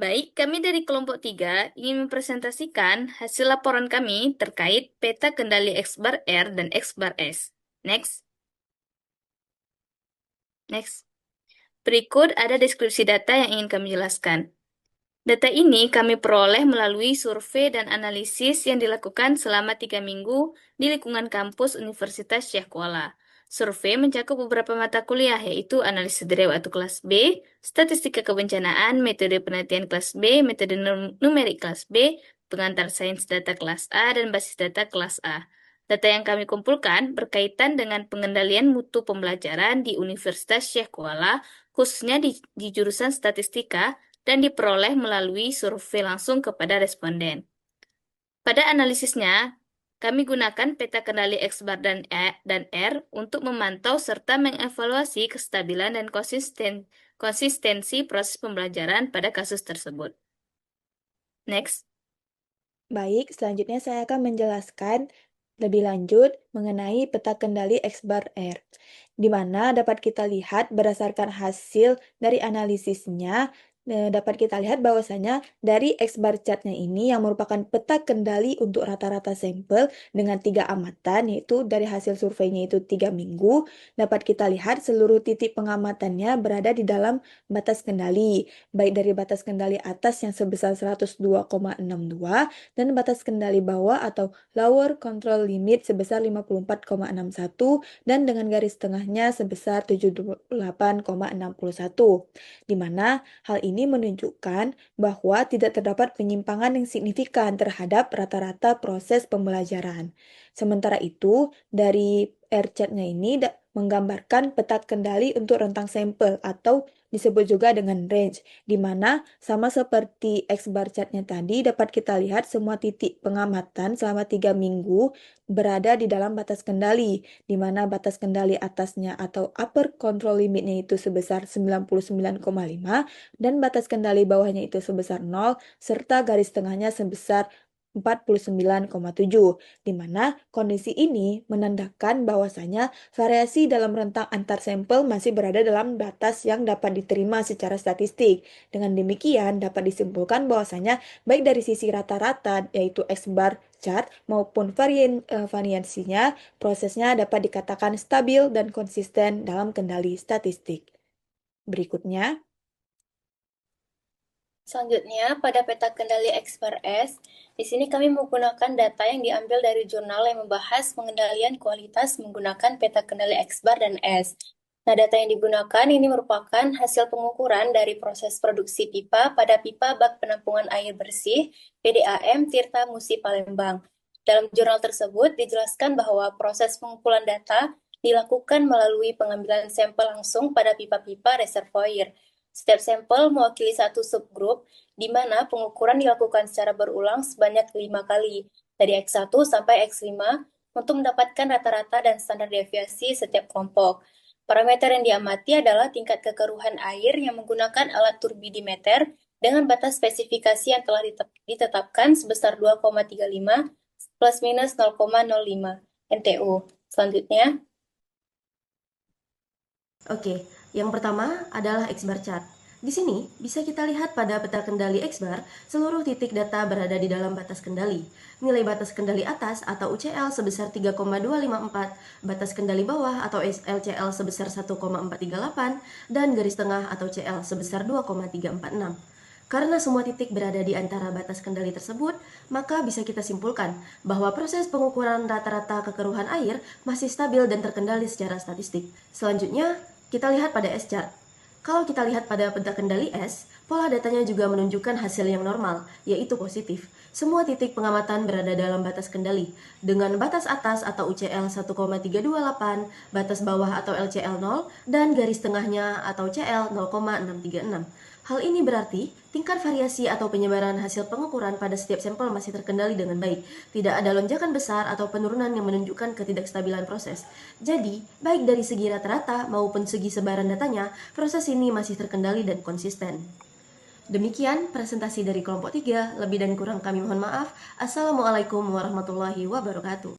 Baik, kami dari kelompok 3 ingin mempresentasikan hasil laporan kami terkait peta kendali X bar R dan X bar S. Next. Next. Berikut ada deskripsi data yang ingin kami jelaskan. Data ini kami peroleh melalui survei dan analisis yang dilakukan selama 3 minggu di lingkungan kampus Universitas Syekh Kuala. Survei mencakup beberapa mata kuliah, yaitu analisis derivat atau kelas B, statistika kebencanaan, metode penelitian kelas B, metode numerik kelas B, pengantar sains data kelas A, dan basis data kelas A. Data yang kami kumpulkan berkaitan dengan pengendalian mutu pembelajaran di Universitas Syekh Kuala, khususnya di jurusan statistika, dan diperoleh melalui survei langsung kepada responden. Pada analisisnya, kami gunakan peta kendali X bar dan R untuk memantau serta mengevaluasi kestabilan dan konsistensi proses pembelajaran pada kasus tersebut. Next. Baik, selanjutnya saya akan menjelaskan lebih lanjut mengenai peta kendali X bar R, di mana dapat kita lihat berdasarkan hasil dari analisisnya, dapat kita lihat bahwasanya dari X bar chart-nya ini yang merupakan peta kendali untuk rata-rata sampel dengan 3 amatan, yaitu dari hasil surveinya itu 3 minggu, dapat kita lihat seluruh titik pengamatannya berada di dalam batas kendali, baik dari batas kendali atas yang sebesar 102,62 dan batas kendali bawah atau lower control limit sebesar 54,61 dan dengan garis tengahnya sebesar 78,61. Di mana hal ini menunjukkan bahwa tidak terdapat penyimpangan yang signifikan terhadap rata-rata proses pembelajaran. Sementara itu, dari R-chart-nya ini menggambarkan peta kendali untuk rentang sampel atau disebut juga dengan range, di mana sama seperti X bar chart-nya tadi dapat kita lihat semua titik pengamatan selama 3 minggu berada di dalam batas kendali, di mana batas kendali atasnya atau upper control limit-nya itu sebesar 99,5 dan batas kendali bawahnya itu sebesar 0 serta garis tengahnya sebesar 49,7, di mana kondisi ini menandakan bahwasanya variasi dalam rentang antar sampel masih berada dalam batas yang dapat diterima secara statistik. Dengan demikian, dapat disimpulkan bahwasanya baik dari sisi rata-rata, yaitu X bar chart, maupun variansinya, prosesnya dapat dikatakan stabil dan konsisten dalam kendali statistik. Berikutnya, Selanjutnya, pada peta kendali X bar S, di sini kami menggunakan data yang diambil dari jurnal yang membahas pengendalian kualitas menggunakan peta kendali X bar dan S. Nah, data yang digunakan ini merupakan hasil pengukuran dari proses produksi pipa pada pipa bak penampungan air bersih PDAM Tirta Musi Palembang. Dalam jurnal tersebut dijelaskan bahwa proses pengumpulan data dilakukan melalui pengambilan sampel langsung pada pipa-pipa reservoir. Setiap sampel mewakili satu subgrup, di mana pengukuran dilakukan secara berulang sebanyak 5 kali, dari X1 sampai X5, untuk mendapatkan rata-rata dan standar deviasi setiap kelompok. Parameter yang diamati adalah tingkat kekeruhan air yang menggunakan alat turbidimeter dengan batas spesifikasi yang telah ditetapkan sebesar 2,35 plus minus 0,05 NTU. Selanjutnya, Oke, yang pertama adalah X bar chart. Di sini bisa kita lihat pada peta kendali X bar, seluruh titik data berada di dalam batas kendali. Nilai batas kendali atas atau UCL sebesar 3,254, batas kendali bawah atau LCL sebesar 1,438, dan garis tengah atau CL sebesar 2,346. Karena semua titik berada di antara batas kendali tersebut, maka bisa kita simpulkan bahwa proses pengukuran rata-rata kekeruhan air masih stabil dan terkendali secara statistik. Selanjutnya, kita lihat pada S-chart. Kalau kita lihat pada peta kendali S, pola datanya juga menunjukkan hasil yang normal, yaitu positif. Semua titik pengamatan berada dalam batas kendali, dengan batas atas atau UCL 1,328, batas bawah atau LCL 0, dan garis tengahnya atau CL 0,636. Hal ini berarti tingkat variasi atau penyebaran hasil pengukuran pada setiap sampel masih terkendali dengan baik. Tidak ada lonjakan besar atau penurunan yang menunjukkan ketidakstabilan proses. Jadi, baik dari segi rata-rata maupun segi sebaran datanya, proses ini masih terkendali dan konsisten. Demikian presentasi dari kelompok 3, lebih dan kurang kami mohon maaf. Assalamualaikum warahmatullahi wabarakatuh.